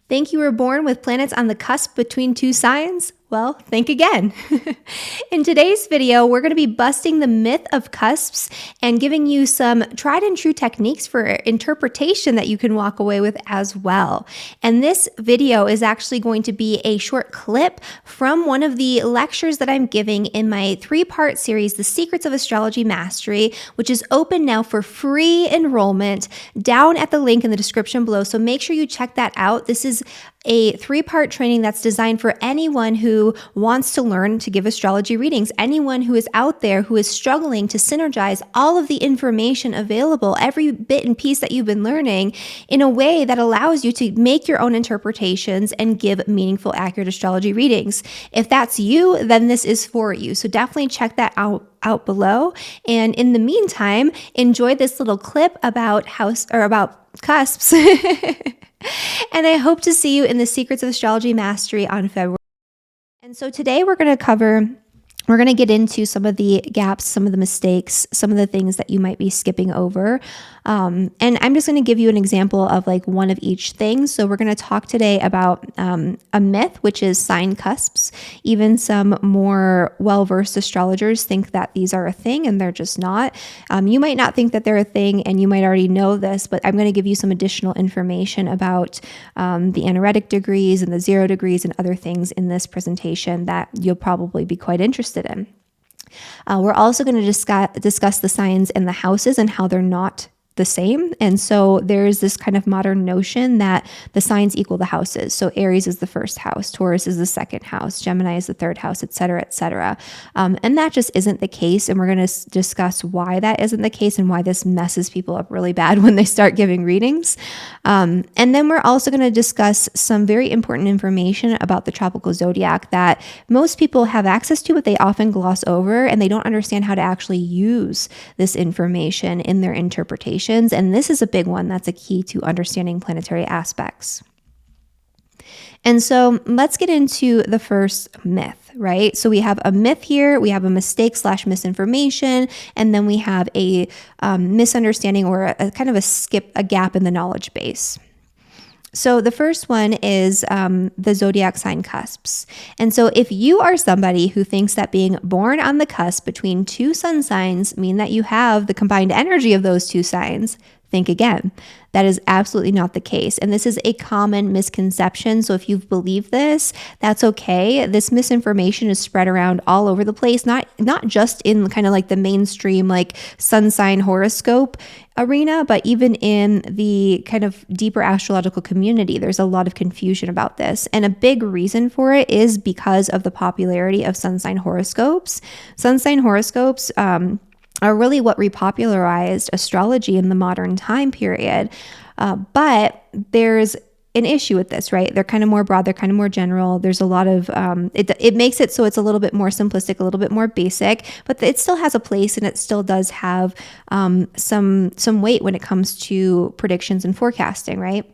Think you were born with planets on the cusp between two signs? Well, think again. In today's video, we're going to be busting the myth of cusps and giving you some tried and true techniques for interpretation that you can walk away with as well. And this video is actually going to be a short clip from one of the lectures that I'm giving in my 3-part series, The Secrets of Astrology Mastery, which is open now for free enrollment down at the link in the description below. So make sure you check that out. This is a 3-part training that's designed for anyone who wants to learn to give astrology readings, anyone who is out there who is struggling to synergize all of the information available, every bit and piece that you've been learning, in a way that allows you to make your own interpretations and give meaningful, accurate astrology readings. If that's you, then this is for you. So definitely check that out below. And in the meantime, enjoy this little clip about cusps. And I hope to see you in the Secrets of Astrology Mastery on February. And so today we're going to get into some of the gaps, some of the mistakes, some of the things that you might be skipping over. And I'm just going to give you an example of like one of each thing. So we're going to talk today about a myth, which is sign cusps. Even some more well-versed astrologers think that these are a thing and they're just not. You might not think that they're a thing and you might already know this, but I'm going to give you some additional information about the anoretic degrees and the 0 degrees and other things in this presentation that you'll probably be quite interested in. We're also going to discuss the signs and the houses and how they're not the same. And so there's this kind of modern notion that the signs equal the houses. So Aries is the first house, Taurus is the second house, Gemini is the third house, et cetera, et cetera. And that just isn't the case. And we're going to discuss why that isn't the case and why this messes people up really bad when they start giving readings. And then we're also going to discuss some very important information about the tropical zodiac that most people have access to, but they often gloss over and they don't understand how to actually use this information in their interpretation. And this is a big one that's a key to understanding planetary aspects. And so let's get into the first myth, right? So we have a myth here, we have a mistake / misinformation, and then we have a misunderstanding or a kind of a gap in the knowledge base. So the first one is the zodiac sign cusps. And so if you are somebody who thinks that being born on the cusp between two sun signs mean that you have the combined energy of those two signs, think again. That is absolutely not the case. And this is a common misconception. So if you've believed this, that's okay. This misinformation is spread around all over the place, not just in kind of like the mainstream like sun sign horoscope arena, but even in the kind of deeper astrological community. There's a lot of confusion about this. And a big reason for it is because of the popularity of sun sign horoscopes. Sun sign horoscopes are really what repopularized astrology in the modern time period. But there's an issue with this, right? They're kind of more broad, they're kind of more general. There's a lot of, it makes it so it's a little bit more simplistic, a little bit more basic, but it still has a place and it still does have some weight when it comes to predictions and forecasting, right?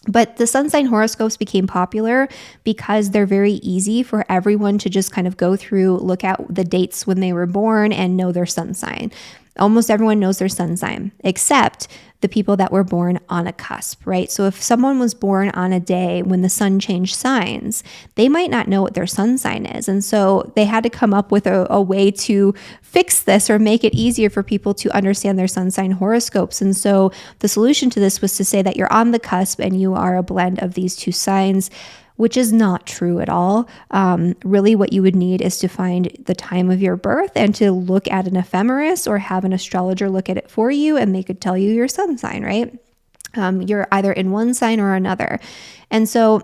But the sun sign horoscopes became popular because they're very easy for everyone to just kind of go through, look at the dates when they were born and know their sun sign. Almost everyone knows their sun sign, except the people that were born on a cusp, right? So if someone was born on a day when the sun changed signs, they might not know what their sun sign is. And so they had to come up with a way to fix this or make it easier for people to understand their sun sign horoscopes. And so the solution to this was to say that you're on the cusp and you are a blend of these two signs, which is not true at all. Really what you would need is to find the time of your birth and to look at an ephemeris or have an astrologer look at it for you and they could tell you your sun sign, right? You're either in one sign or another. And so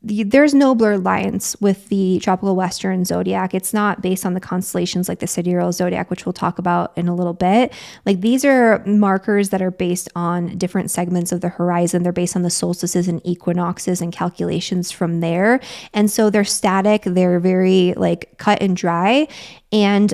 there's no blurred lines with the tropical western zodiac. It's not based on the constellations like the sidereal zodiac, which we'll talk about in a little bit. Like these are markers that are based on different segments of the horizon. They're based on the solstices and equinoxes and calculations from there. And so they're static. They're very like cut and dry. And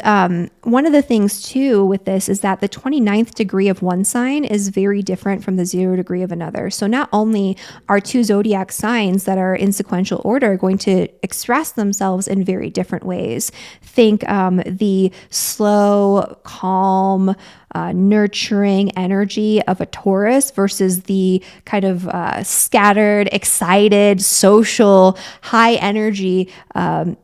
one of the things too with this is that the 29th degree of one sign is very different from the 0 degree of another. So not only are two zodiac signs that are in sequential order are going to express themselves in very different ways. Think the slow, calm, nurturing energy of a Taurus versus the kind of scattered, excited, social, high energy of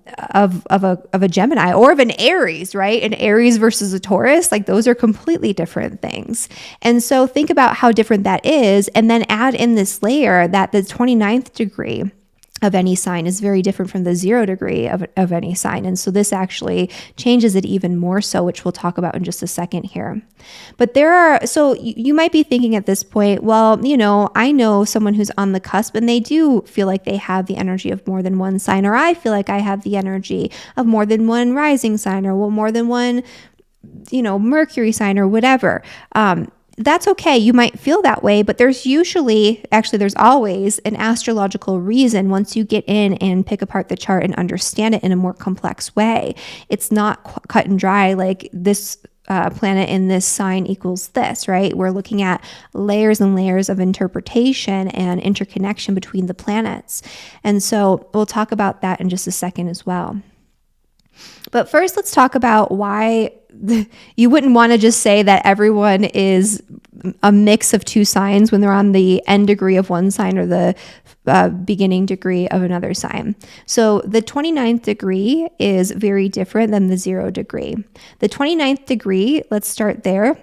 a Gemini or of an Aries, right? An Aries versus a Taurus, like those are completely different things. And so think about how different that is, and then add in this layer that the 29th degree of any sign is very different from the 0 degree of any sign. And so this actually changes it even more so, which we'll talk about in just a second here. But so you might be thinking at this point, well, I know someone who's on the cusp and they do feel like they have the energy of more than one sign, or I feel like I have the energy of more than one rising sign, or more than one, Mercury sign or whatever. That's okay. You might feel that way, but there's always an astrological reason once you get in and pick apart the chart and understand it in a more complex way. It's not cut and dry like this planet in this sign equals this, right? We're looking at layers and layers of interpretation and interconnection between the planets. And so we'll talk about that in just a second as well. But first, let's talk about why you wouldn't want to just say that everyone is a mix of two signs when they're on the end degree of one sign or the beginning degree of another sign. So the 29th degree is very different than the 0 degree. The 29th degree, let's start there,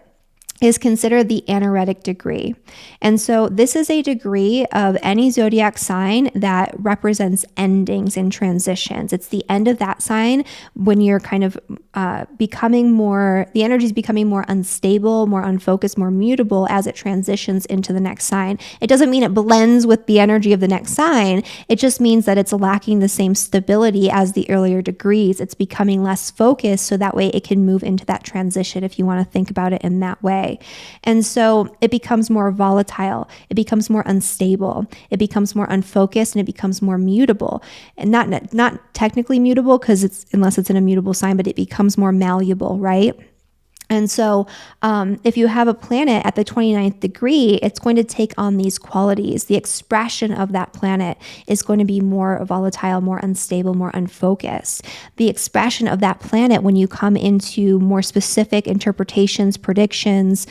is considered the anoretic degree. And so this is a degree of any zodiac sign that represents endings and transitions. It's the end of that sign when you're kind of the energy is becoming more unstable, more unfocused, more mutable as it transitions into the next sign. It doesn't mean it blends with the energy of the next sign. It just means that it's lacking the same stability as the earlier degrees. It's becoming less focused, so that way it can move into that transition if you want to think about it in that way. And so it becomes more volatile, it becomes more unstable, it becomes more unfocused, and it becomes more mutable. And not technically mutable, because unless it's an immutable sign, but it becomes more malleable, right? And so if you have a planet at the 29th degree, it's going to take on these qualities. The expression of that planet is going to be more volatile, more unstable, more unfocused. The expression of that planet, when you come into more specific interpretations, predictions,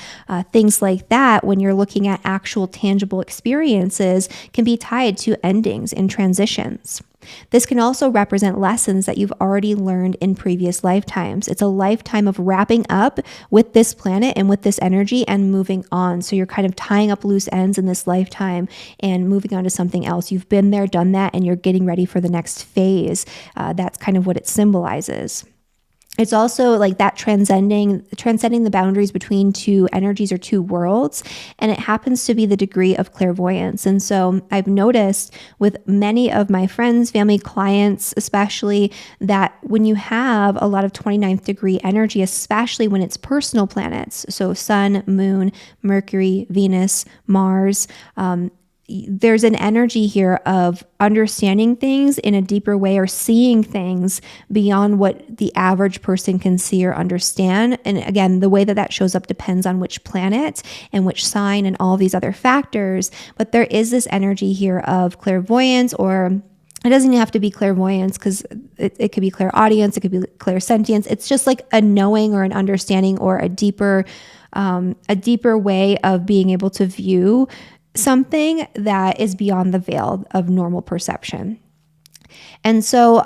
things like that, when you're looking at actual tangible experiences, can be tied to endings and transitions. This can also represent lessons that you've already learned in previous lifetimes. It's a lifetime of wrapping up with this planet and with this energy and moving on. So you're kind of tying up loose ends in this lifetime and moving on to something else. You've been there, done that, and you're getting ready for the next phase. That's kind of what it symbolizes. It's also like that transcending the boundaries between two energies or two worlds, and it happens to be the degree of clairvoyance. And so I've noticed with many of my friends, family, clients, especially, that when you have a lot of 29th degree energy, especially when it's personal planets, so Sun, Moon, Mercury, Venus, Mars, there's an energy here of understanding things in a deeper way, or seeing things beyond what the average person can see or understand. And again, the way that shows up depends on which planet and which sign and all these other factors. But there is this energy here of clairvoyance, or it doesn't have to be clairvoyance, because it could be clairaudience, it could be clairsentience. It's just like a knowing or an understanding, or a deeper way of being able to view something that is beyond the veil of normal perception. And so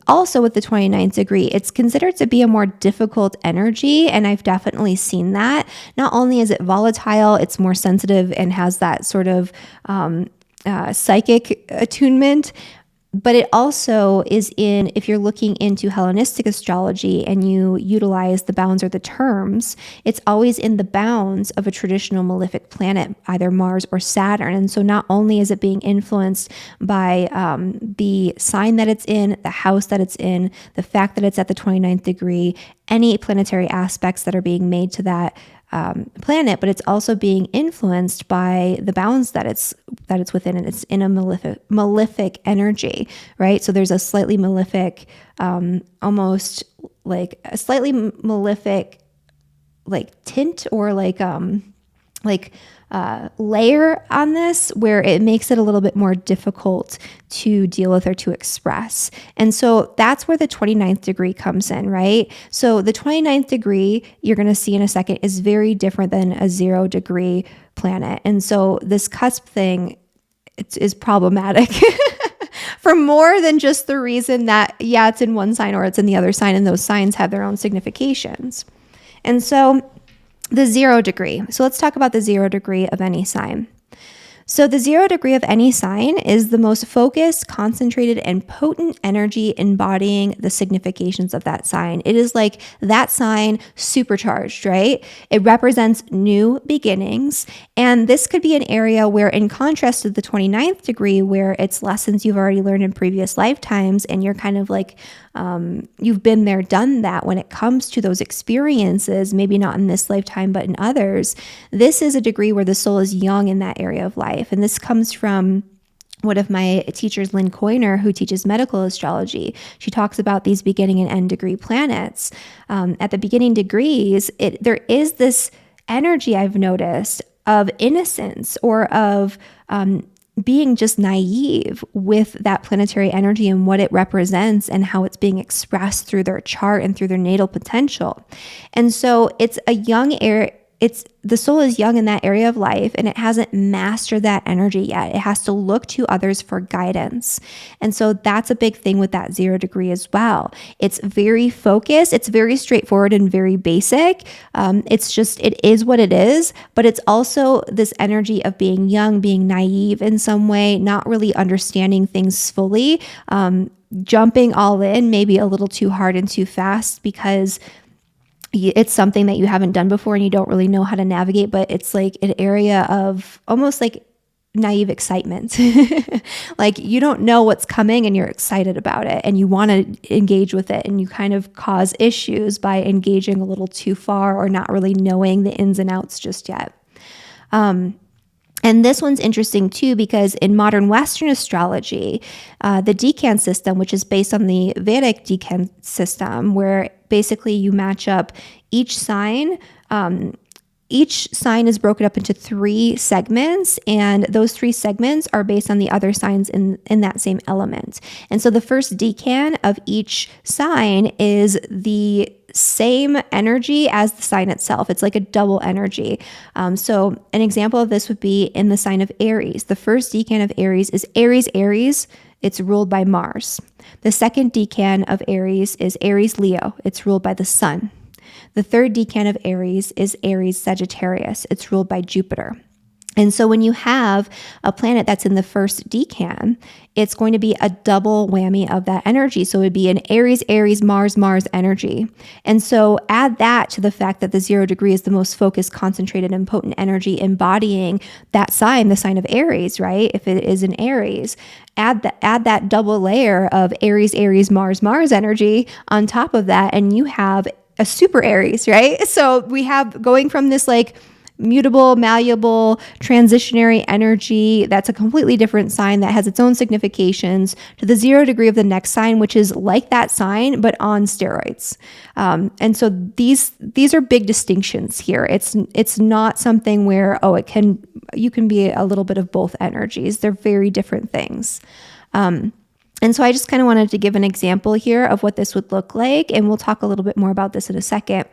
also with the 29th degree, it's considered to be a more difficult energy. And I've definitely seen that. Not only is it volatile, it's more sensitive and has that sort of psychic attunement, but it also is if you're looking into Hellenistic astrology and you utilize the bounds or the terms, it's always in the bounds of a traditional malefic planet, either Mars or Saturn. And so not only is it being influenced by the sign that it's in, the house that it's in, the fact that it's at the 29th degree, any planetary aspects that are being made to that planet, but it's also being influenced by the bounds that it's within, and it's in a malefic energy, right? So there's a slightly malefic, almost like a slightly malefic, like tint, or like layer on this where it makes it a little bit more difficult to deal with or to express. And so that's where the 29th degree comes in, right? So the 29th degree, you're going to see in a second, is very different than a 0 degree planet. And so this cusp thing is problematic for more than just the reason that, yeah, it's in one sign or it's in the other sign, and those signs have their own significations. And so the 0 degree. So let's talk about the 0 degree of any sign. So the 0 degree of any sign is the most focused, concentrated, and potent energy embodying the significations of that sign. It is like that sign supercharged, right? It represents new beginnings. And this could be an area where, in contrast to the 29th degree, where it's lessons you've already learned in previous lifetimes, and you're kind of like, you've been there, done that when it comes to those experiences, maybe not in this lifetime, but in others. This is a degree where the soul is young in that area of life. And this comes from one of my teachers, Lynn Coyner, who teaches medical astrology. She talks about these beginning and end degree planets. At the beginning degrees, there is this energy I've noticed of innocence or of being just naive with that planetary energy and what it represents and how it's being expressed through their chart and through their natal potential. And so it's a young area. The soul is young in that area of life, and it hasn't mastered that energy yet. It has to look to others for guidance. And so that's a big thing with that 0 degree as well. It's very focused. It's very straightforward and very basic. It is what it is, but it's also this energy of being young, being naive in some way, not really understanding things fully, jumping all in, maybe a little too hard and too fast because it's something that you haven't done before and you don't really know how to navigate, but it's like an area of almost like naive excitement. Like you don't know what's coming and you're excited about it and you want to engage with it, and you kind of cause issues by engaging a little too far or not really knowing the ins and outs just yet. And this one's interesting too, because in modern Western astrology, the decan system, which is based on the Vedic decan system, where basically you match up each sign. Each sign is broken up into 3 segments, and those 3 segments are based on the other signs in that same element. And so the first decan of each sign is the same energy as the sign itself. It's like a double energy. So an example of this would be in the sign of Aries. The first decan of Aries is Aries. It's ruled by Mars. The second decan of Aries is Aries Leo. It's ruled by the Sun. The third decan of Aries is Aries Sagittarius. It's ruled by Jupiter. And so when you have a planet that's in the first decan, it's going to be a double whammy of that energy. So it would be an Aries, Mars energy. And so add that to the fact that the 0 degree is the most focused, concentrated, and potent energy embodying that sign, the sign of Aries, right? If it is an Aries, add that double layer of Aries, Mars energy on top of that, and you have a super Aries, right? So we have going from this like mutable, malleable, transitionary energy that's a completely different sign that has its own significations, to the 0 degree of the next sign, which is like that sign but on steroids. And so these are big distinctions here. It's not something where you can be a little bit of both energies. They're very different things. And so I just kind of wanted to give an example here of what this would look like, and we'll talk a little bit more about this in a second.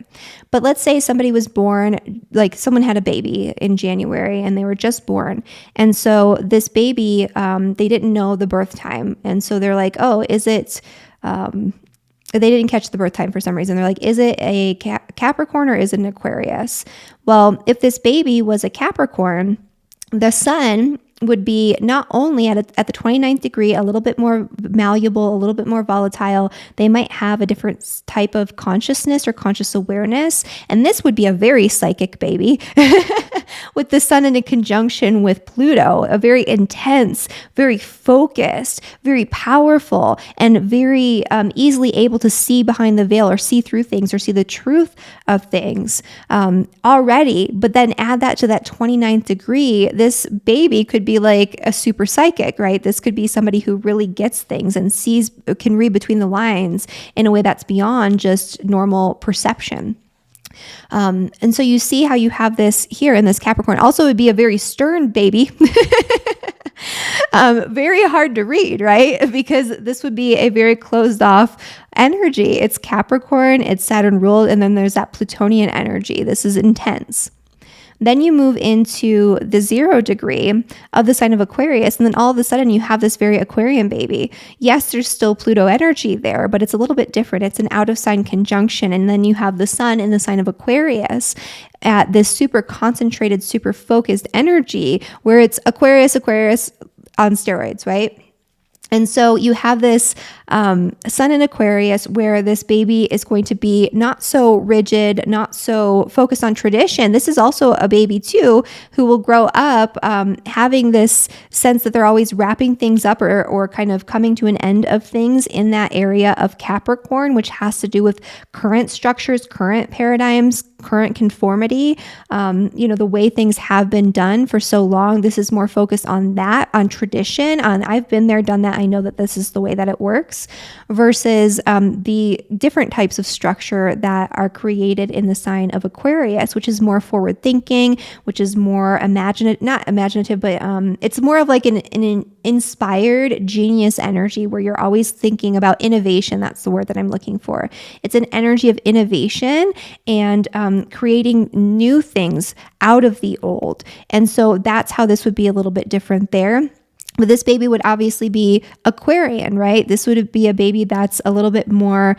But let's say somebody was born, like someone had a baby in January and they were just born. And so this baby, they didn't know the birth time. And so they're like, oh, is it, they didn't catch the birth time for some reason. They're like, is it a Capricorn or is it an Aquarius? Well, if this baby was a Capricorn, the sun would be not only at the 29th degree, a little bit more malleable, a little bit more volatile. They might have a different type of consciousness or conscious awareness. And this would be a very psychic baby with the sun in a conjunction with Pluto, a very intense, very focused, very powerful, and very easily able to see behind the veil or see through things or see the truth of things already. But then add that to that 29th degree, this baby could be like a super psychic, right? This could be somebody who really gets things and can read between the lines in a way that's beyond just normal perception. And so you see how you have this here in this Capricorn. Also, it would be a very stern baby. Very hard to read, right? Because this would be a very closed off energy. It's Capricorn, it's Saturn ruled, and then there's that Plutonian energy. This is intense. Then you move into the 0 degree of the sign of Aquarius, and then all of a sudden you have this very Aquarian baby. Yes, there's still Pluto energy there, but it's a little bit different. It's an out of sign conjunction, and then you have the sun in the sign of Aquarius at this super concentrated, super focused energy where it's Aquarius on steroids, right? And so you have this sun in Aquarius where this baby is going to be not so rigid, not so focused on tradition. This is also a baby too who will grow up having this sense that they're always wrapping things up or kind of coming to an end of things in that area of Capricorn, which has to do with current structures, current paradigms, current conformity, the way things have been done for so long. This is more focused on that, on tradition, on I've been there, done that. I know that this is the way that it works versus the different types of structure that are created in the sign of Aquarius, which is more forward thinking, which is more not imaginative, but it's more of like an inspired genius energy where you're always thinking about innovation. That's the word that I'm looking for. It's an energy of innovation and creating new things out of the old. And so that's how this would be a little bit different there. But this baby would obviously be Aquarian, right? This would be a baby that's a little bit more,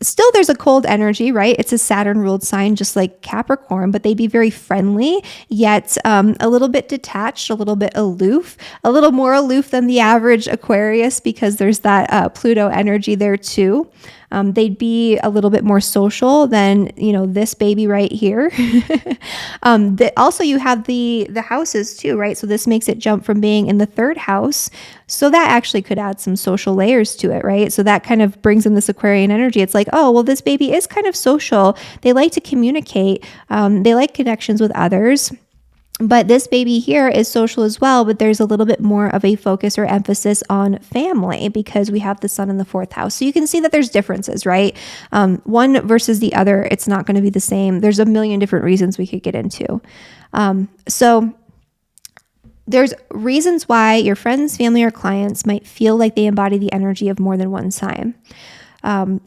still there's a cold energy, right? It's a Saturn ruled sign, just like Capricorn, but they'd be very friendly, yet a little bit detached, a little bit aloof, a little more aloof than the average Aquarius because there's that Pluto energy there too. They'd be a little bit more social than, this baby right here. Also, you have the houses too, right? So this makes it jump from being in the 3rd house. So that actually could add some social layers to it, right? So that kind of brings in this Aquarian energy. It's like, oh, well, this baby is kind of social. They like to communicate. They like connections with others. But this baby here is social as well, but there's a little bit more of a focus or emphasis on family because we have the sun in the 4th house. So you can see that there's differences, right? One versus the other, it's not going to be the same. There's a million different reasons we could get into. So there's reasons why your friends, family, or clients might feel like they embody the energy of more than one sign.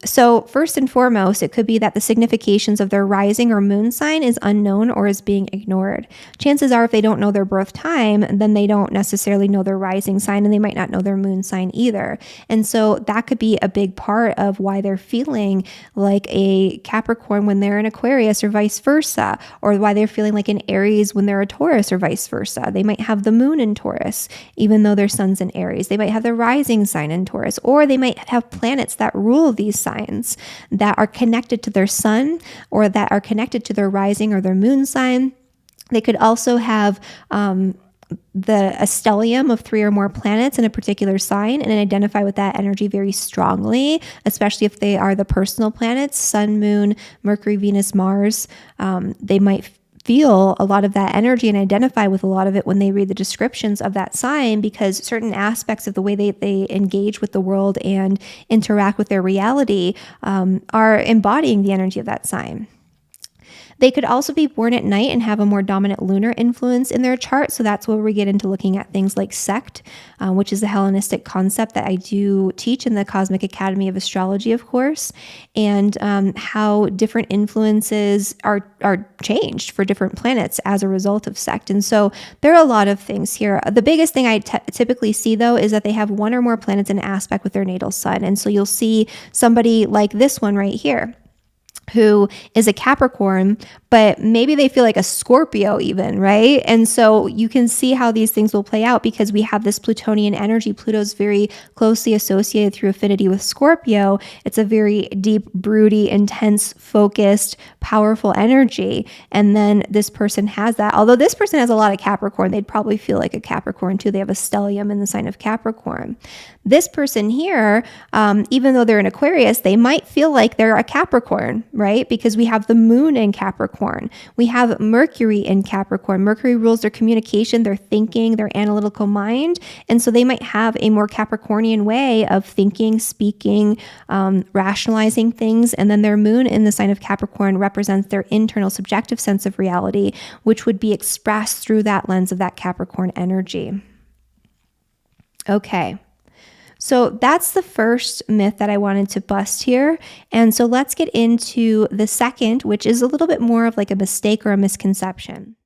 So first and foremost, it could be that the significations of their rising or moon sign is unknown or is being ignored. Chances are if they don't know their birth time, then they don't necessarily know their rising sign and they might not know their moon sign either. And so that could be a big part of why they're feeling like a Capricorn when they're an Aquarius or vice versa, or why they're feeling like an Aries when they're a Taurus or vice versa. They might have the moon in Taurus, even though their sun's in Aries. They might have the rising sign in Taurus, or they might have planets that rule these signs that are connected to their sun or that are connected to their rising or their moon sign. They could also have a stellium of 3 or more planets in a particular sign and identify with that energy very strongly, especially if they are the personal planets, sun, moon, Mercury, Venus, Mars. They might feel a lot of that energy and identify with a lot of it when they read the descriptions of that sign, because certain aspects of the way they engage with the world and interact with their reality are embodying the energy of that sign. They could also be born at night and have a more dominant lunar influence in their chart. So that's where we get into looking at things like sect, which is a Hellenistic concept that I do teach in the Cosmic Academy of Astrology, of course, and how different influences are changed for different planets as a result of sect. And so there are a lot of things here. The biggest thing I typically see, though, is that they have 1 or more planets in aspect with their natal sun. And so you'll see somebody like this one right here, who is a Capricorn, but maybe they feel like a Scorpio even, right? And so you can see how these things will play out because we have this Plutonian energy. Pluto's very closely associated through affinity with Scorpio. It's a very deep, broody, intense, focused, powerful energy. And then this person has that. Although this person has a lot of Capricorn, they'd probably feel like a Capricorn too. They have a stellium in the sign of Capricorn. This person here, even though they're an Aquarius, they might feel like they're a Capricorn, right? Because we have the moon in Capricorn. We have Mercury in Capricorn. Mercury rules their communication, their thinking, their analytical mind. And so they might have a more Capricornian way of thinking, speaking, rationalizing things. And then their moon in the sign of Capricorn represents their internal subjective sense of reality, which would be expressed through that lens of that Capricorn energy. Okay. So that's the first myth that I wanted to bust here. And so let's get into the second, which is a little bit more of like a mistake or a misconception.